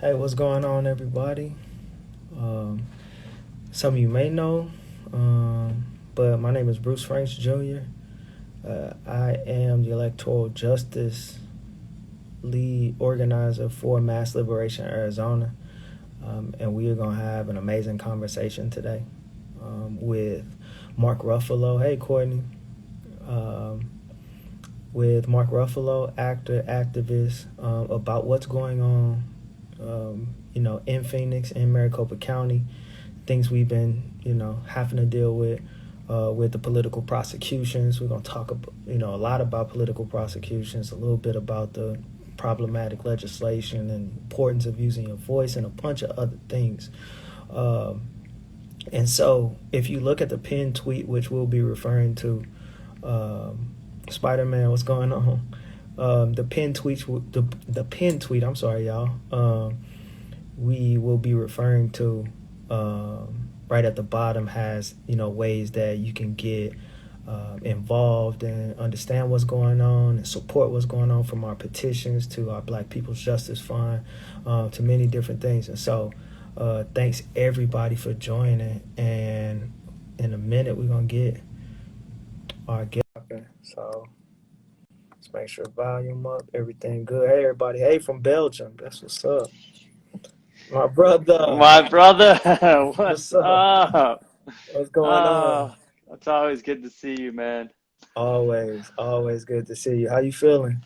Hey, what's going on, everybody? Um, some of you may know, but my name is Bruce Franks Jr. I am the Electoral Justice Lead Organizer for Mass Liberation Arizona, and we are going to have an amazing conversation today with Mark Ruffalo. Hey, Courtney. Um, with Mark Ruffalo, actor, activist, about what's going on, in Phoenix, in Maricopa County, things we've been, having to deal with the political prosecutions. We're going to talk, a lot about political prosecutions, a little bit about the problematic legislation and importance of using your voice and a bunch of other things. And so if you look at the pinned tweet, which we'll be referring to, Spider-Man, what's going on? The pinned tweet. I'm sorry, y'all. We will be referring to right at the bottom has ways that you can get involved and understand what's going on and support what's going on, from our petitions to our Black People's Justice Fund, to many different things. And so thanks everybody for joining. And in a minute we're gonna get our guest. Okay, so let's make sure volume up, everything good. Hey everybody, hey from Belgium, that's what's up. My brother, My brother, what's what's up? up? What's going on? Oh, it's always good to see you, man. Always good to see you. How you feeling?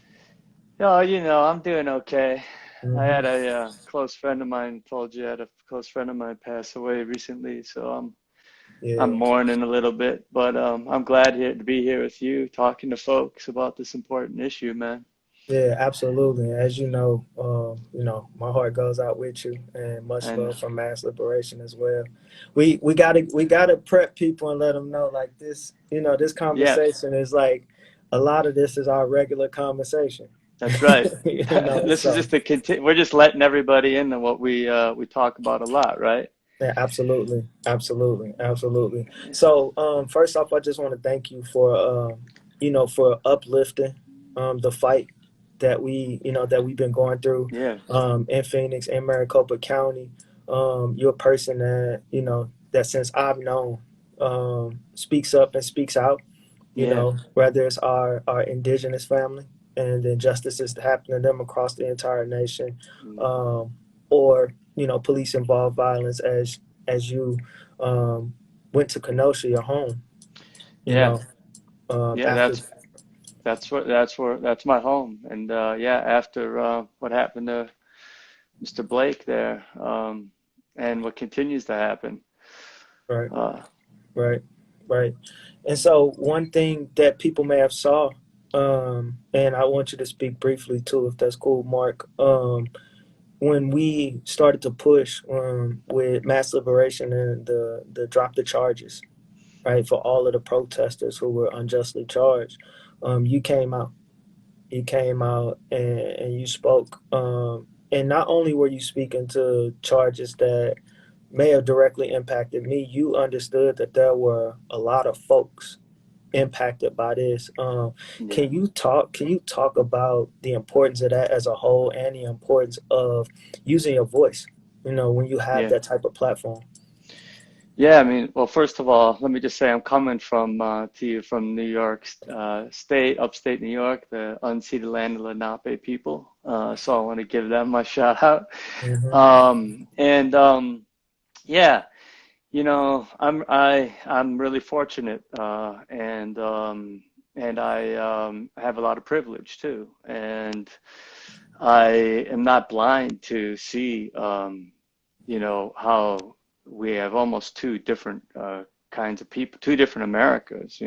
Oh, I'm doing okay. I Hmm. had a close friend of mine, told you I had a close friend of mine pass away recently, so I'm Yeah, mourning a little bit, but I'm glad here to be here with you, talking to folks about this important issue, man. yeah, absolutely. As my heart goes out with you, and much And love for mass liberation as well. We gotta prep people and let them know, like, this. This yeah, conversation is like a lot of this is our regular conversation. that's right. This is So just a conti we're just letting everybody into what we talk about a lot, right? yeah, absolutely. So, first off, I just want to thank you for uplifting, the fight that we've been going through, Yeah, in Phoenix and Maricopa County. You're a person that since I've known, speaks up and speaks out. yeah. Whether it's our indigenous family and the injustices that happen to them across the entire nation, Mm. um, or police involved violence, as you went to Kenosha, your home. You Yeah, know, yeah, after. that's my home. And yeah, after what happened to Mr. Blake there, and what continues to happen. Right, Uh, right, right. And so one thing that people may have saw, and I want you to speak briefly too, if that's cool, Mark. When we started to push, with mass liberation and the drop the charges, right, for all of the protesters who were unjustly charged, you came out. You came out and you spoke. And not only were you speaking to charges that may have directly impacted me, you understood that there were a lot of folks impacted by this. yeah, Can you talk about the importance of that as a whole, and the importance of using your voice, when you have yeah. that type of platform? Yeah, I mean, well, first of all, let me just say I'm coming from to you from New York State, upstate New York, the unceded land of Lenape people. So I want to give them my shout out. Hmm. And yeah, I'm really fortunate, and I have a lot of privilege too, and I am not blind to see how we have almost two different kinds of people, two different Americas,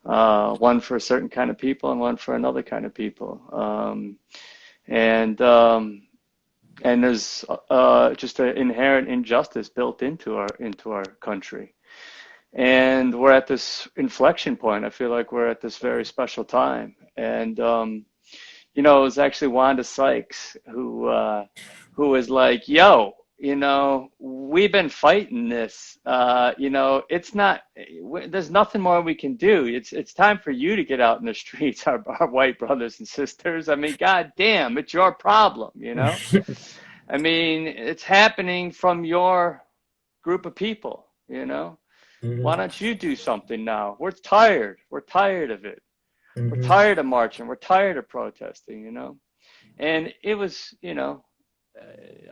one for a certain kind of people and one for another kind of people, and um, and there's just an inherent injustice built into our country. And we're at this inflection point. I feel like we're at this very special time. And it was actually Wanda Sykes who was like, "Yo, we've been fighting this. It's not. There's nothing more we can do. It's time for you to get out in the streets, our white brothers and sisters. I mean, God damn, it's your problem, I mean, it's happening from your group of people, you know? Why Mm-hmm. don't you do something now? We're tired. We're tired of it. We're Mm-hmm. tired of marching. We're tired of protesting, you know? And it was,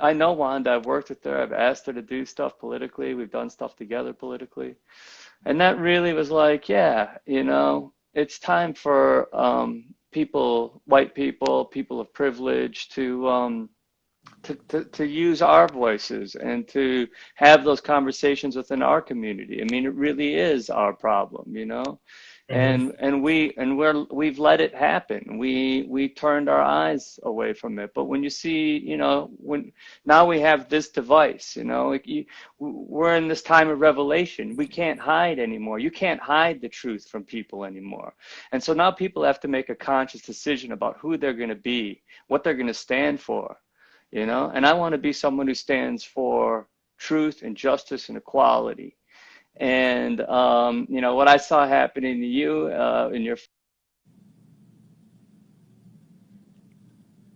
I know Wanda. I've worked with her. I've asked her to do stuff politically. We've done stuff together politically. And that really was like, yeah, it's time for people, white people, people of privilege to use our voices and to have those conversations within our community. I mean, it really is our problem, Mm-hmm. we've let it happen. We turned our eyes away from it. But when you see, when now we have this device, we're in this time of revelation. We can't hide anymore. You can't hide the truth from people anymore. And so now people have to make a conscious decision about who they're going to be, what they're going to stand for. And I want to be someone who stands for truth and justice and equality. And what I saw happening to you in your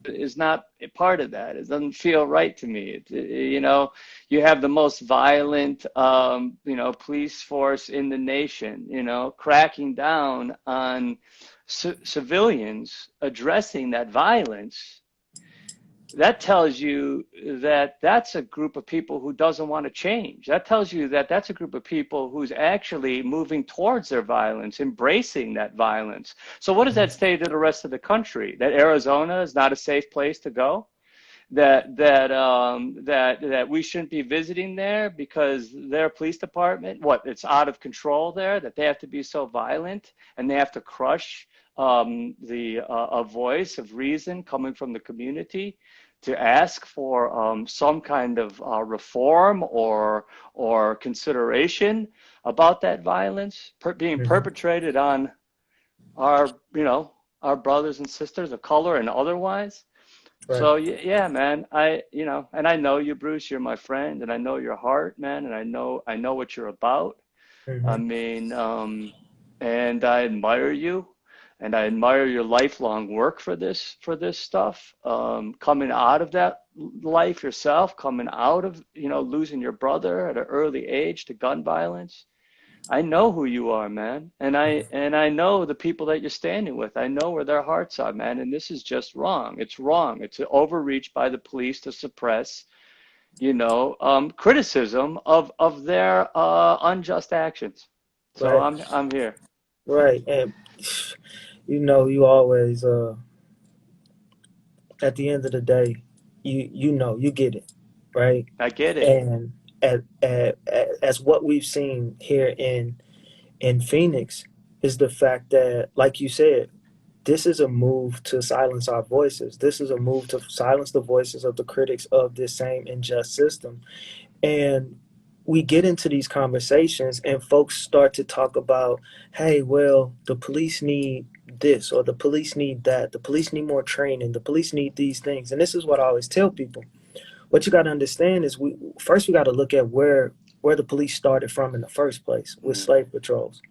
is not a part of that. It doesn't feel right to me. You have the most violent, police force in the nation, cracking down on civilians, addressing that violence. That tells you that that's a group of people who doesn't want to change. That tells you that that's a group of people who's actually moving towards their violence, embracing that violence. So what does that say to the rest of the country? That Arizona is not a safe place to go? That we shouldn't be visiting there because their police department, it's out of control there, that they have to be so violent and they have to crush a voice of reason coming from the community to ask for some kind of reform or consideration about that violence being Mm-hmm. perpetrated on our our brothers and sisters of color and otherwise. Right. So yeah, man, and I know you, Bruce. You're my friend, and I know your heart, man, and I know what you're about. I Mm-hmm. mean, and I admire you, and I admire your lifelong work for this stuff. Coming out of that life yourself, coming out of losing your brother at an early age to gun violence. I know who you are, man, and I know the people that you're standing with. I know where their hearts are, man, and this is just wrong. It's wrong. It's an overreach by the police to suppress, criticism of their unjust actions. So Right. I'm here. Right. And you always at the end of the day, you get it, right? I get it. And as what we've seen here in Phoenix is the fact that, like you said, this is a move to silence our voices. This is a move to silence the voices of the critics of this same unjust system. And we get into these conversations and folks start to talk about, hey, well, the police need this or the police need that. The police need more training. The police need these things. And this is what I always tell people. What you got to understand is we got to look at where the police started from in the first place with Mm, slave patrols.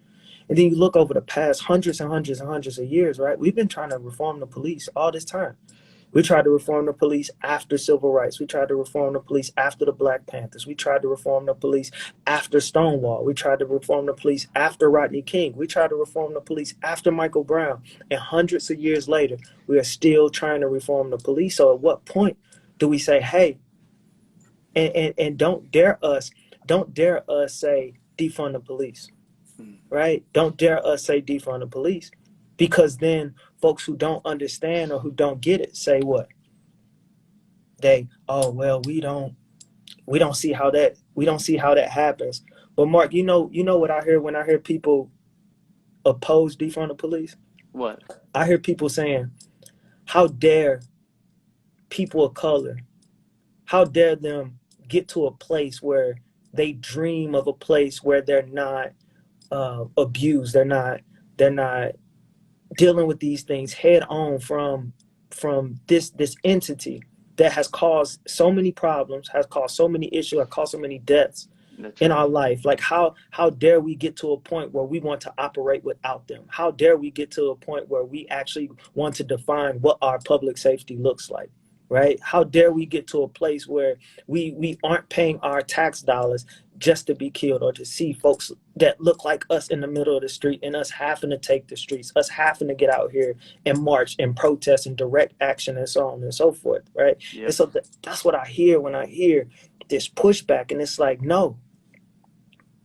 And then you look over the past hundreds and hundreds and hundreds of years, right? We've been trying to reform the police all this time. We tried to reform the police after civil rights. We tried to reform the police after the Black Panthers. We tried to reform the police after Stonewall. We tried to reform the police after Rodney King. We tried to reform the police after Michael Brown. And hundreds of years later, we are still trying to reform the police. So at what point do we say, hey, and don't dare us say defund the police, mm. right? Don't dare us say defund the police, because then folks who don't understand or who don't get it say what? Oh well, we don't see how that happens. But Mark, you know what I hear when I hear people oppose defund the police? What? I hear people saying, how dare people of color, how dare them get to a place where they dream of a place where they're not abused, they're not dealing with these things head on from this entity that has caused so many problems, has caused so many issues, has caused so many deaths That's in right. our life. Like how dare we get to a point where we want to operate without them? How dare we get to a point where we actually want to define what our public safety looks like, right? How dare we get to a place where we aren't paying our tax dollars just to be killed, or to see folks that look like us in the middle of the street, and us having to take the streets, us having to get out here and march and protest and direct action and so on and so forth, right? And Yep. so that's what I hear when I hear this pushback, and it's like, no,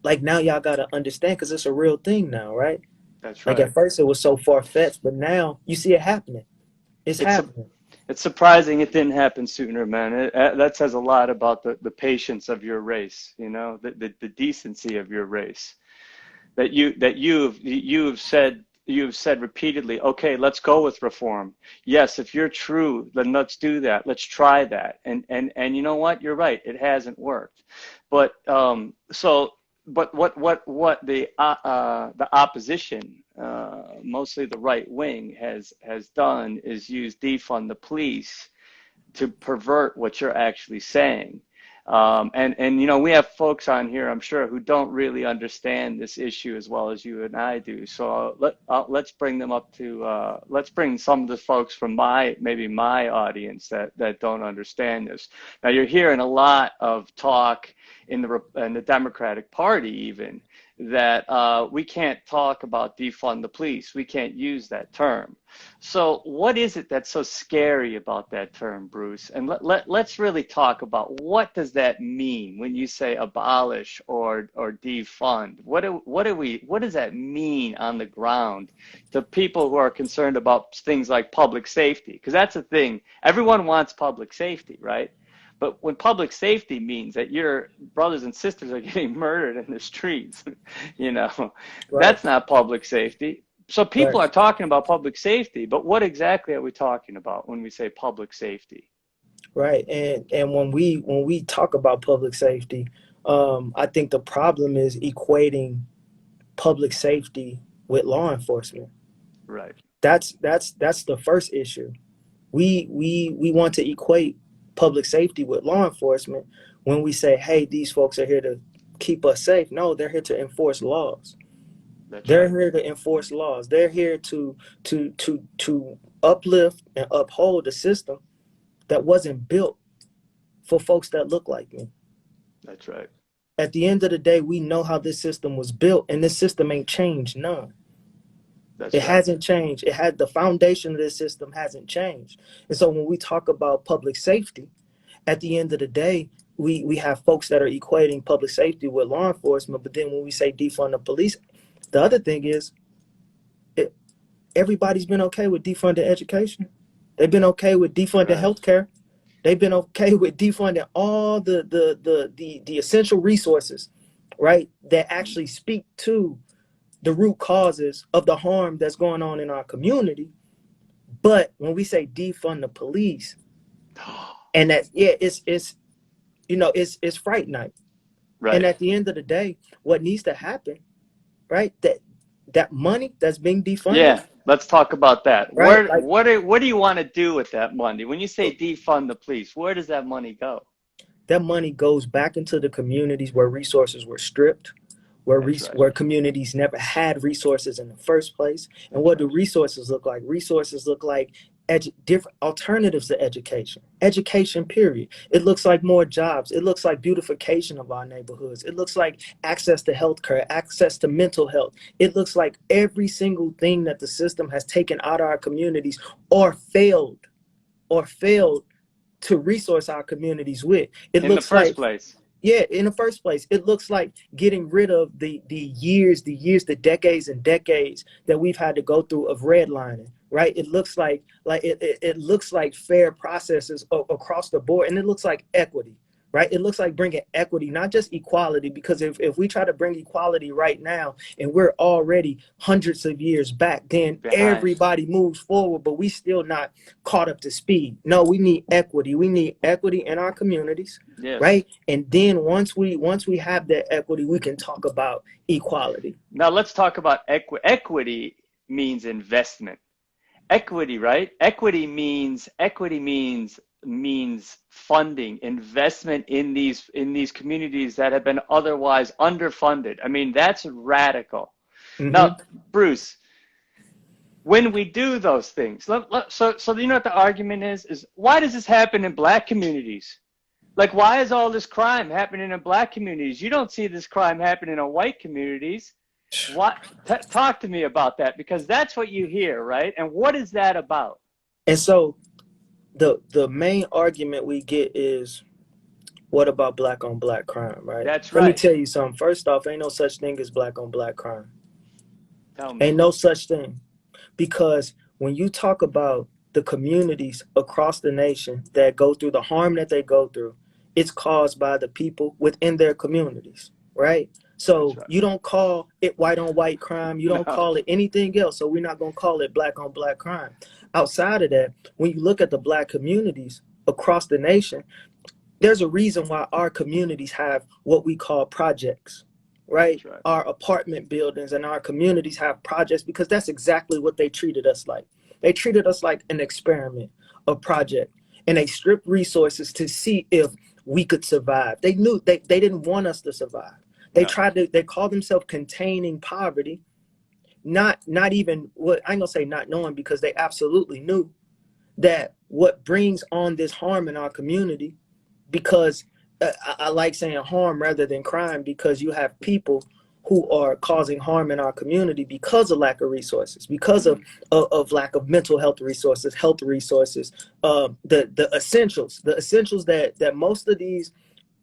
like now y'all got to understand, because it's a real thing now, right? That's Like right. at first it was so far-fetched, but now you see it happening. It's It's happening. It's surprising it didn't happen sooner, man. That says a lot about the patience of your race, you know, the decency of your race. You've said repeatedly, okay, let's go with reform. Yes, if you're true, then let's do that. Let's try that. And you know what? You're right. It hasn't worked. But but what the opposition, mostly the right wing, has done is use defund the police to pervert what you're actually saying. And you know, we have folks on here, I'm sure, who don't really understand this issue as well as you and I do. So let's bring them up to let's bring some of the folks from maybe my audience that don't understand this. Now, you're hearing a lot of talk in the Democratic Party even that we can't talk about defund the police. We can't use that term. So what is it that's so scary about that term, Bruce? And let's really talk about, what does that mean when you say abolish or defund? What does that mean on the ground to people who are concerned about things like public safety? Because that's the thing. Everyone wants public safety, right? But when public safety means that your brothers and sisters are getting murdered in the streets, you know, Right. that's not public safety. So people Right. are talking about public safety, but what exactly are we talking about when we say public safety? Right. And when we talk about public safety, I think the problem is equating public safety with law enforcement. Right. That's the first issue. We want to equate public safety with law enforcement when we say, hey, these folks are here to keep us safe. No, they're here to enforce laws. That's They're right. here to enforce laws. They're here to uplift and uphold a system that wasn't built for folks that look like me. That's right. At the end of the day, we know how this system was built, and this system ain't changed none. It That's right. hasn't changed. It had, the foundation of this system hasn't changed. And so when we talk about public safety, at the end of the day, we have folks that are equating public safety with law enforcement. But then when we say defund the police, the other thing is, it, everybody's been okay with defunding education. They've been okay with defunding Right. healthcare. They've been okay with defunding all the essential resources, right? That actually speak to the root causes of the harm that's going on in our community. But when we say defund the police, and that, yeah, it's it's fright night. And Right. at the end of the day, what needs to happen, right? That money that's being defunded, Yeah. Let's talk about that. right? Like What do you want to do with that money? When you say defund the police, where does that money go? that money goes back into the communities where resources were stripped, That's right. where communities never had resources in the first place. And That's what do right. resources look like? Resources look like different alternatives to education, period. It looks like more jobs. It looks like beautification of our neighborhoods. It looks like access to healthcare, access to mental health. It looks like every single thing that the system has taken out of our communities, or failed to resource our communities with. It In the looks first like, place. yeah, in the first place, it looks like getting rid of the decades and decades that we've had to go through of redlining, right? It looks like it looks like fair processes across the board, and it looks like equity, right? It looks like bringing equity, not just equality, because if we try to bring equality right now and we're already hundreds of years back, then Behind. everybody moves forward, but we still not caught up to speed. No, we need equity. We need equity in our communities, Yes. right? And then once we have that equity, we can talk about equality. Now let's talk about equity. Equity means investment. Equity, right? Equity means funding, investment in these communities that have been otherwise underfunded. I mean, that's radical. Hmm. Now, Bruce, when we do those things. So you know what the argument is why does this happen in black communities? Like, why is all this crime happening in black communities? You don't see this crime happening in white communities. What? Talk to me about that, because that's what you hear, right? And what is that about? And so the main argument we get is, what about black on black crime, right? That's Let me right. tell you something. First off, ain't no such thing as black on black crime. Tell me. Ain't no such thing. Because when you talk about the communities across the nation that go through the harm that they go through, it's caused by the people within their communities, right? That's So right. you don't call it white on white crime. You don't No. call it anything else. So we're not going to call it black on black crime. Outside of that, when you look at the black communities across the nation, there's a reason why our communities have what we call projects, right? That's right. Our apartment buildings and our communities have projects because that's exactly what they treated us like. They treated us like an experiment, a project, and they stripped resources to see if we could survive. They knew they didn't want us to survive. No. They called themselves containing poverty, not even what I ain't gonna say not knowing, because they absolutely knew that what brings on this harm in our community, because I like saying harm rather than crime, because you have people who are causing harm in our community because of lack of resources, because of lack of mental health resources, the essentials that most of these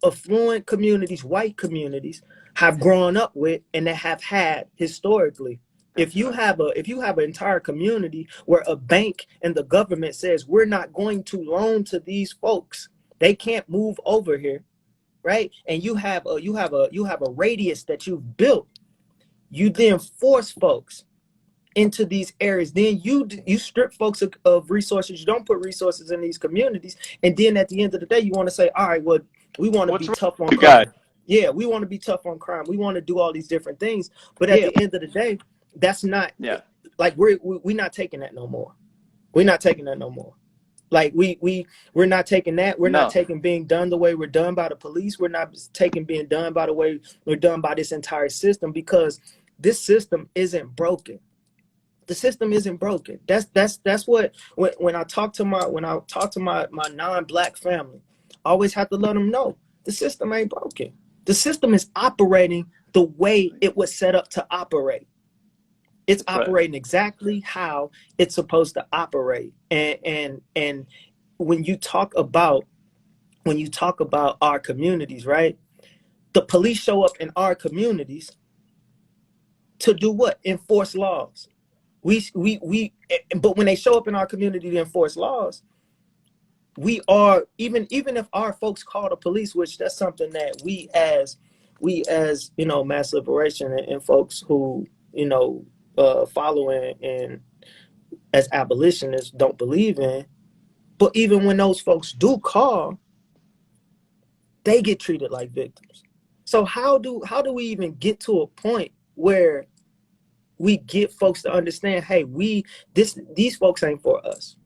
affluent communities, white communities, have grown up with and that have had historically. That's right. If you have an entire community where a bank and the government says we're not going to loan to these folks, they can't move over here, right? And you have a radius that you've built. You then force folks into these areas. Then you strip folks of resources. You don't put resources in these communities. And then at the end of the day, you want to say, all right, well, we want to What's be wrong tough on with you guys? crime. Yeah, we want to be tough on crime. We want to do all these different things. But at Yeah. the end of the day, that's not Yeah. like we're not taking that no more. We're not taking that no more. Like we're not taking that. We're not No. taking being done the way we're done by the police. We're not taking being done by the way we're done by this entire system, because this system isn't broken. The system isn't broken. That's what when I talk to my non-black family, I always have to let them know the system ain't broken. The system is operating the way it was set up to operate. It's That's right. operating exactly how it's supposed to operate. And when you talk about our communities, right? The police show up in our communities to do what? Enforce laws. But when they show up in our community to enforce laws, we are, even if our folks call the police, which that's something that we as mass liberation and folks who following and as abolitionists don't believe in. But even when those folks do call, they get treated like victims. So how do we even get to a point where we get folks to understand, hey, these folks ain't for us,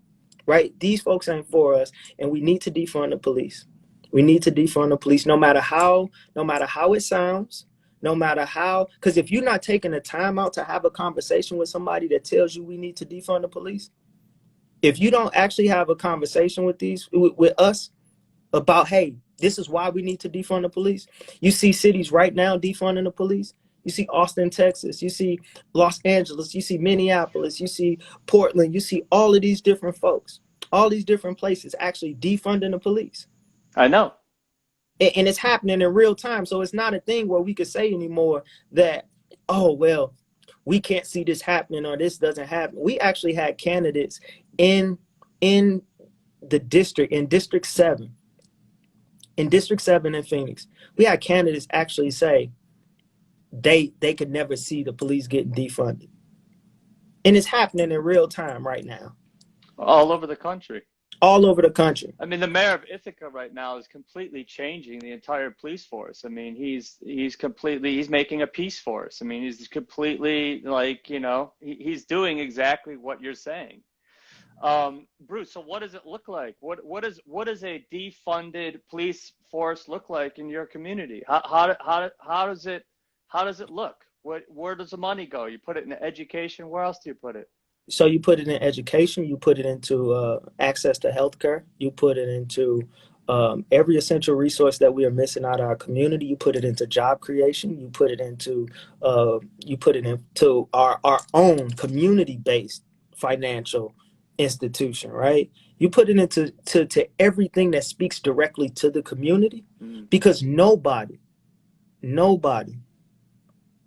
right? These folks ain't for us, and we need to defund the police. We need to defund the police, no matter how it sounds, no matter how. Because if you're not taking the time out to have a conversation with somebody that tells you we need to defund the police, if you don't actually have a conversation with us about, hey, this is why we need to defund the police. You see cities right now defunding the police. You see Austin, Texas. You see Los Angeles. You see Minneapolis. You see Portland. You see all of these different folks, all these different places actually defunding the police. I know. And it's happening in real time. So it's not a thing where we could say anymore that, oh, well, we can't see this happening or this doesn't happen. We actually had candidates in the district, in District 7, in Phoenix. We had candidates actually say they could never see the police getting defunded. And it's happening in real time right now. All over the country. All over the country. I mean, the mayor of Ithaca right now is completely changing the entire police force. I mean, he's making a peace force. I mean, he's completely he's doing exactly what you're saying. Bruce, so what does it look like? What does a defunded police force look like in your community? How does it look? Where does the money go? You put it in education. Where else do you put it? So you put it in education, you put it into access to healthcare, you put it into every essential resource that we are missing out of our community. You put it into job creation. You put it into our own community based financial institution, right? You put it into to everything that speaks directly to the community, Mm. because nobody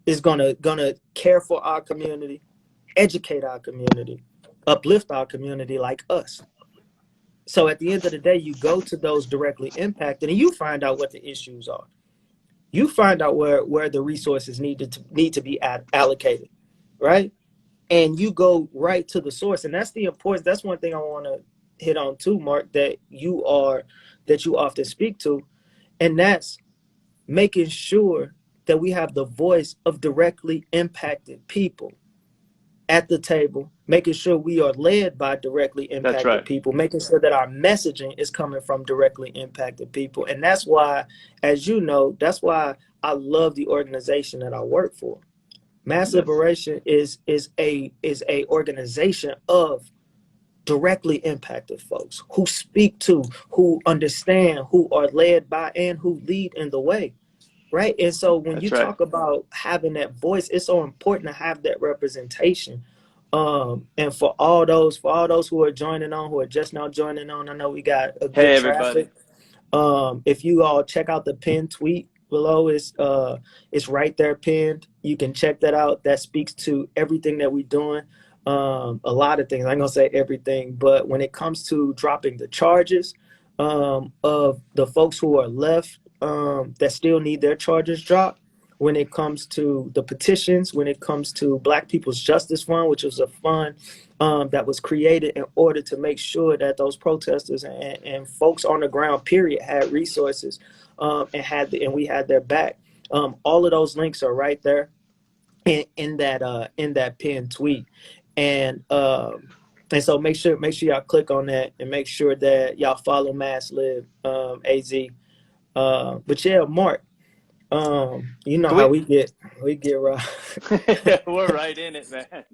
is gonna care for our community, educate our community, uplift our community like us. So at the end of the day, you go to those directly impacted and you find out what the issues are. You find out where the resources need to be allocated, right? And you go right to the source. And that's the importance. That's one thing I want to hit on too, Mark, that you often speak to, and that's making sure that we have the voice of directly impacted people at the table, making sure we are led by directly That's impacted right. people, making sure that our messaging is coming from directly impacted people. And that's why, as you know, that's why I love the organization that I work for. Mass Yes, Liberation is a organization of directly impacted folks who speak to, who understand, who are led by, and who lead in the way. Right. And so when you that's right. talk about having that voice, it's so important to have that representation. And for all those who are joining on, who are just now joining on, I know we got a good Hey, everybody. traffic. If you all check out the pinned tweet below, it's right there pinned. You can check that out. That speaks to everything that we're doing. A lot of things. I'm gonna say everything, but when it comes to dropping the charges of the folks who are left that still need their charges dropped, when it comes to the petitions, when it comes to Black People's Justice Fund, which was a fund that was created in order to make sure that those protesters and folks on the ground, period, had resources and we had their back. All of those links are right there in that pinned tweet, and so make sure y'all click on that and make sure that y'all follow Mass Live Az. But yeah, Mark, you know Can how we? we get raw. We're right in it, man.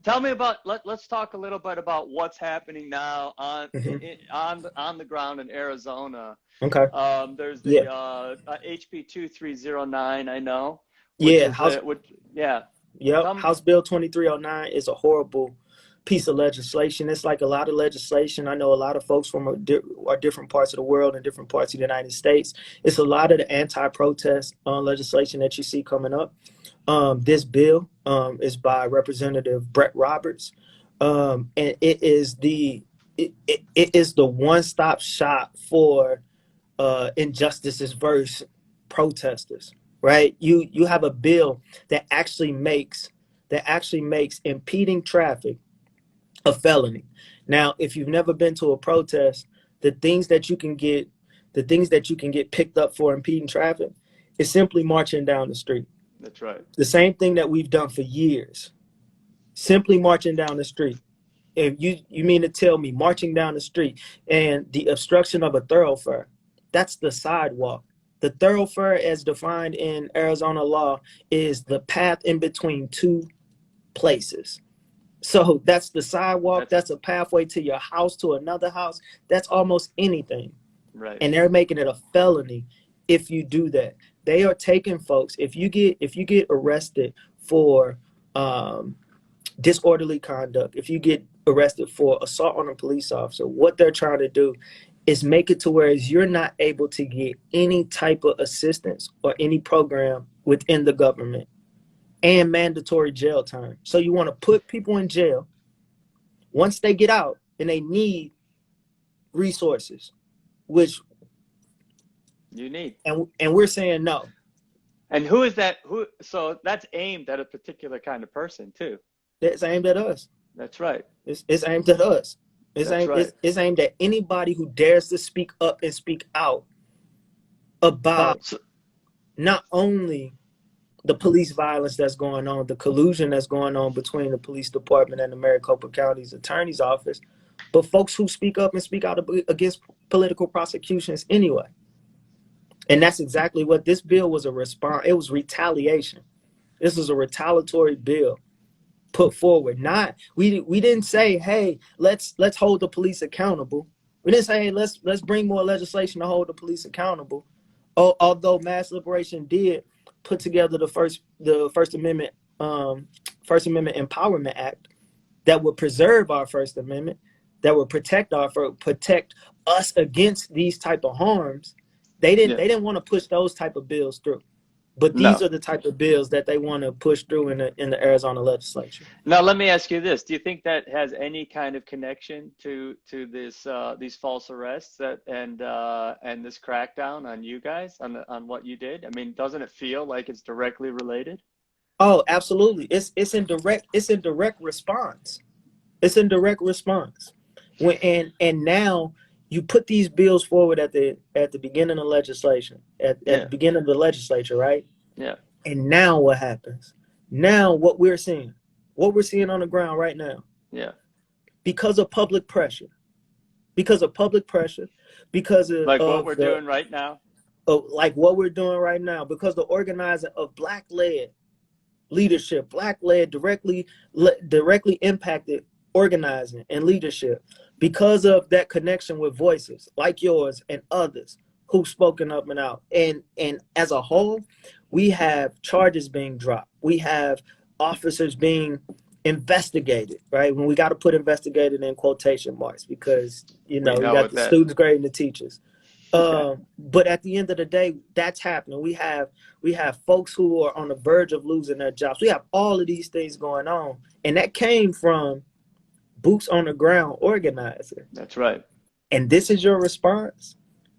Tell me about let's talk a little bit about what's happening now Mhm. on the ground in Arizona. Okay. There's Yeah. the HB 2309, I know, which Yeah. is which yeah. Yep. Tell me, House Bill 2309 is a horrible piece of legislation. It's like a lot of legislation. I know a lot of folks from different parts of the world and different parts of the United States. It's a lot of the anti-protest legislation that you see coming up. This bill is by Representative Brett Roberts, and it is the one-stop shop for injustices versus protesters. Right? You have a bill that actually makes impeding traffic a felony. Now, if you've never been to a protest, the things that you can get, the things that you can get picked up for impeding traffic is simply marching down the street. that's right. The same thing that we've done for years, simply marching down the street. If you mean to tell me marching down the street and the obstruction of a thoroughfare, that's the sidewalk. The thoroughfare, as defined in Arizona law, is the path in between two places. So that's the sidewalk, That's that's a pathway to your house, to another house, that's almost anything. right. And they're making it a felony if you do that. They are taking folks, if you get arrested for um, disorderly conduct, if you get arrested for assault on a police officer, what they're trying to do is make it to where you're not able to get any type of assistance or any program within the government, and mandatory jail time. So you want to put people in jail once they get out and they need resources, which You need. and we're saying no. And who is that? Who? So that's aimed at a particular kind of person too. It's aimed at us. That's right. It's aimed at us. It's That's aimed, right. it's aimed at anybody who dares to speak up and speak out about So, not only the police violence that's going on, the collusion that's going on between the police department and the Maricopa County's attorney's office, but folks who speak up and speak out against political prosecutions anyway. And that's exactly what this bill was, a response. It was retaliation. This was a retaliatory bill put forward. Not we didn't say, hey, let's hold the police accountable. We didn't say, hey, let's bring more legislation to hold the police accountable. Although mass liberation did put together the First Amendment First Amendment Empowerment Act that would preserve our First Amendment, that would protect us against these type of harms. They Yeah. didn't want to push those type of bills through. But these No. are the type of bills that they want to push through in the Arizona legislature. Now, let me ask you this: do you think that has any kind of connection to this these false arrests and this crackdown on you guys on what you did? I mean, doesn't it feel like it's directly related? Oh, absolutely. It's in direct response. It's in direct response. And now you put these bills forward at the beginning of legislation, at the Yeah. beginning of the legislature, right? Yeah. And now what happens? Now what we're seeing on the ground right now, Yeah. because of public pressure, because of public pressure, because Like what of we're doing right now. like what we're doing right now, because the organizing of black-led leadership, black-led directly impacted organizing and leadership, because of that connection with voices like yours and others who've spoken up and out. And as a whole, we have charges being dropped. We have officers being investigated, right? When we got to put investigated in quotation marks, because We you know got what the that. students grading the teachers. Yeah. But at the end of the day, that's happening. We have folks who are on the verge of losing their jobs. We have all of these things going on, and that came from boots on the ground organizer. That's right. And this is your response,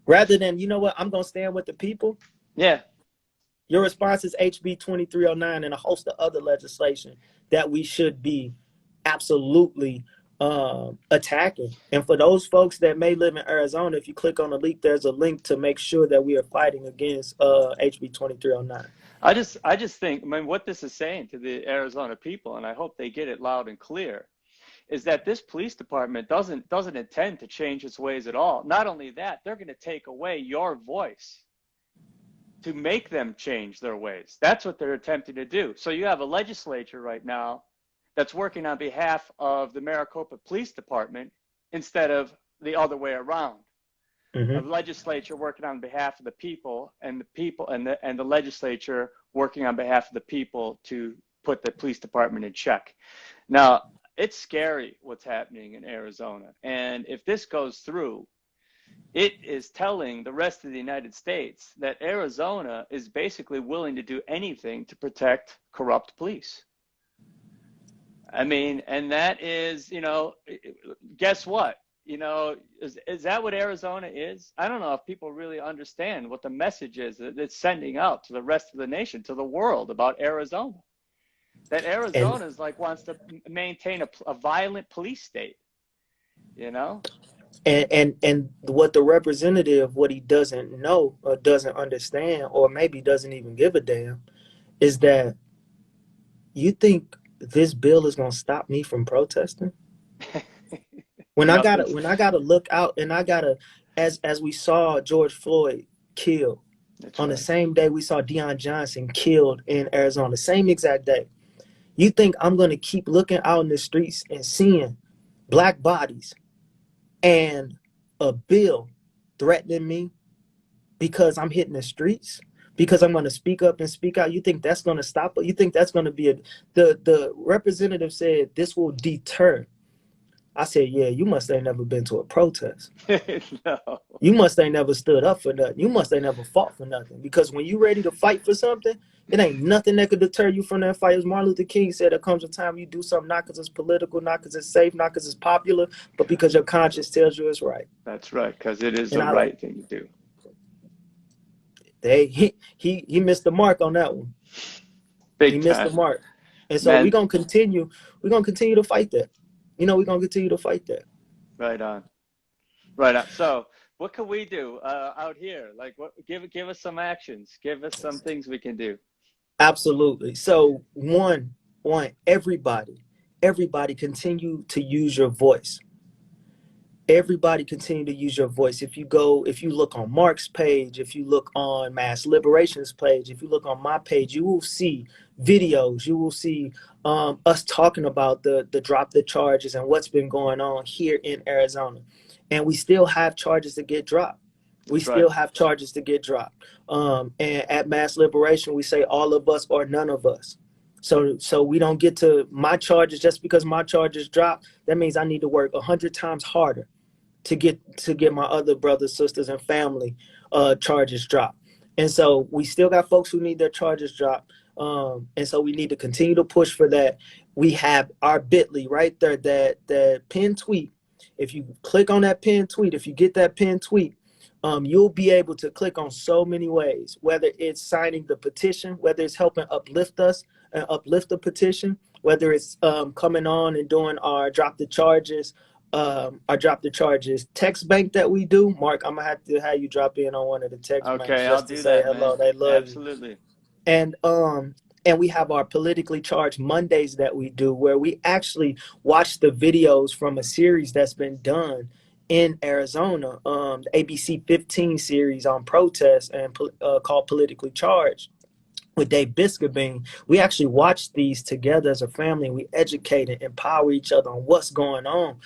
rather than, you know what, I'm gonna stand with the people. Yeah. Your response is HB 2309 and a host of other legislation that we should be absolutely attacking. And for those folks that may live in Arizona, if you click on the link, there's a link to make sure that we are fighting against HB 2309. I just think, I mean, what this is saying to the Arizona people, and I hope they get it loud and clear, is that this police department doesn't intend to change its ways at all. Not only that, they're going to take away your voice to make them change their ways. That's what they're attempting to do. So you have a legislature right now that's working on behalf of the Maricopa Police Department instead of the other way around. Mm-hmm. A legislature working on behalf of the people, and the legislature working on behalf of the people to put the police department in check. Now, it's scary what's happening in Arizona. And if this goes through, it is telling the rest of the United States that Arizona is basically willing to do anything to protect corrupt police. I mean, and that is, guess what? Is that what Arizona is? I don't know if people really understand what the message is that it's sending out to the rest of the nation, to the world about Arizona. That Arizona is wants to maintain a violent police state, you know? And what the representative, what he doesn't know or doesn't understand, or maybe doesn't even give a damn, is that you think this bill is gonna stop me from protesting? When I gotta look out, and I gotta, as we saw George Floyd killed, That's on right. the same day we saw Deion Johnson killed in Arizona, the same exact day. You think I'm gonna keep looking out in the streets and seeing black bodies and a bill threatening me because I'm hitting the streets, because I'm going to speak up and speak out? You think that's going to stop it? You think that's going to be the representative said this will deter? I said, yeah, you must ain't never been to a protest. No. You must ain't never stood up for nothing. You must ain't never fought for nothing. Because when you ready to fight for something, it ain't nothing that could deter you from that fight. As Martin Luther King said, there comes a time you do something not because it's political, not because it's safe, not because it's popular, but because your conscience tells you it's right. That's right, because it is And the right thing to do. He missed the mark on that one. He Big missed the time. mark. And so Man, we're gonna continue to fight that. We're gonna continue to fight that. right on. Right on. So what can we do out here? Give us some actions. Give us some things we can do. Absolutely. So one, everybody continue to use your voice. everybody continue to use your voice. If you look on Mark's page, if you look on Mass Liberation's page, if you look on my page, you will see videos. You will see us talking about the drop the charges and what's been going on here in Arizona. And we still have charges to get dropped. We That's right. still have charges to get dropped. And at Mass Liberation, we say all of us or none of us. So we don't get to my charges just because my charges drop. That means I need to work 100 times harder to get my other brothers, sisters, and family charges dropped. And so we still got folks who need their charges dropped. And so we need to continue to push for that. We have our bit.ly right there, that pinned tweet. If you click on that pinned tweet, if you get that pinned tweet, you'll be able to click on so many ways, whether it's signing the petition, whether it's helping uplift us and uplift the petition, whether it's coming on and doing our drop the charges text bank that we do. Mark, I'm gonna have to have you drop in on one of the text banks Okay, I'll just to do say that, hello. man. They love you. Absolutely. And we have our politically charged Mondays that we do, where we actually watch the videos from a series that's been done in Arizona, the ABC 15 series on protests and called Politically Charged with Dave Biscobine. We actually watch these together as a family. We educate and empower each other on what's going on.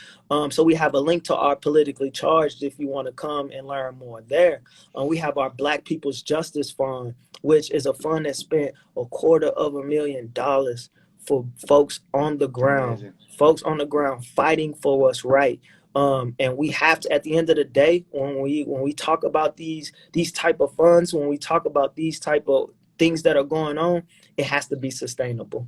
So we have a link to our Politically Charged if you want to come and learn more there. We have our Black People's Justice Fund, which is a fund that spent $250,000 for folks on the It's ground, amazing. fighting for what's right. And we have to, at the end of the day, when we talk about these type of funds, when we talk about these type of things that are going on, it has to be sustainable.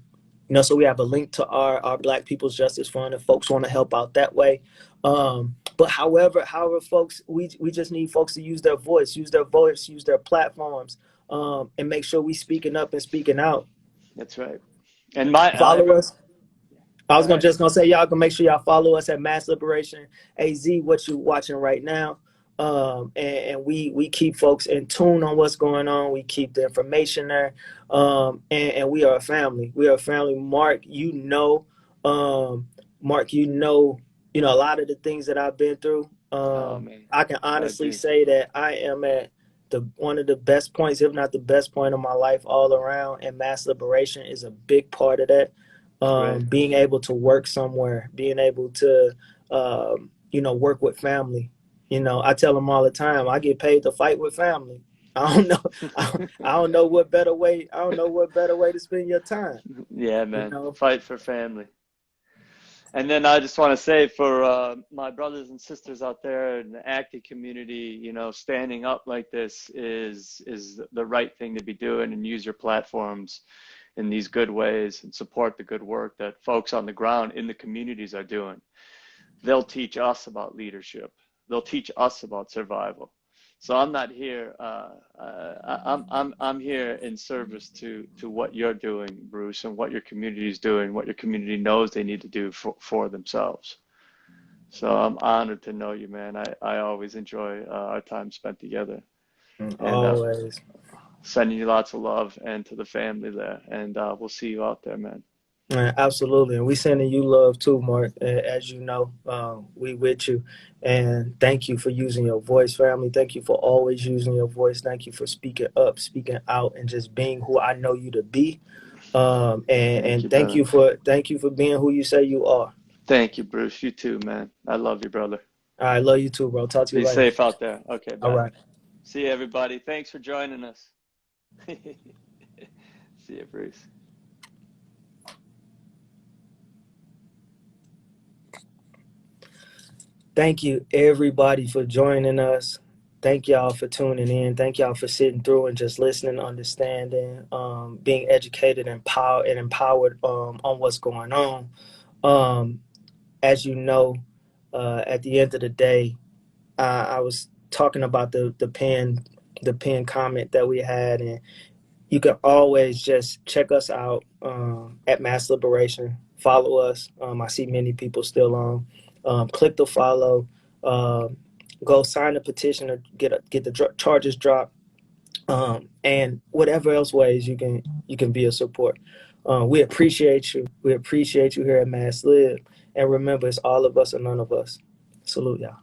So we have a link to our Black People's Justice Fund if folks want to help out that way. But however, folks, we just need folks to use their voice, use their platforms, and make sure we speaking up and speaking out. That's right. And my Follow us. I go was ahead. just gonna say, y'all can make sure y'all follow us at Mass Liberation AZ, what you watching right now. And we keep folks in tune on what's going on. We keep the information there. And we are a family. We are a family. Mark, a lot of the things that I've been through. Oh man, I can I honestly agree. say that I am at one of the best points, if not the best point of my life all around. And Mass Liberation is a big part of that. Great. Being able to work somewhere, being able to, work with family. I tell them all the time, I get paid to fight with family. I don't know. I don't know what better way. I don't know what better way to spend your time. Yeah, You man. know. Fight for family. And then I just want to say for my brothers and sisters out there in the acting community, standing up like this is the right thing to be doing, and use your platforms in these good ways and support the good work that folks on the ground in the communities are doing. They'll teach us about leadership. They'll teach us about survival. So I'm not here. I'm here in service to what you're doing, Bruce, and what your community is doing, what your community knows they need to do for themselves. So I'm honored to know you, man. I always enjoy our time spent together, and Always. sending you lots of love and to the family there. And we'll see you out there, man. Absolutely. And we sending you love too, Mark. As you know, we with you. And thank you for using your voice, family. Thank you for always using your voice. Thank you for speaking up, speaking out, and just being who I know you to be. Thank you, And brother. thank you for being who you say you are. Thank you, Bruce. You too, man. I love you, brother. All right, love you too, bro. Talk to you Be later. safe out there. Okay, All bye. right. See you, everybody. Thanks for joining us. See you, Bruce. Thank you, everybody, for joining us. Thank y'all for tuning in. Thank y'all for sitting through and just listening, understanding, being educated and empowered on what's going on. Um, as you know, at the end of the day, I was talking about the pin comment that we had, and you can always just check us out at Mass Liberation. Follow us. I see many people still on. Click the follow. Um, Go sign the petition to get the charges dropped. And whatever else ways you can be a support. We appreciate you. We appreciate you here at Mass Lib. And remember, it's all of us and none of us. Salute y'all.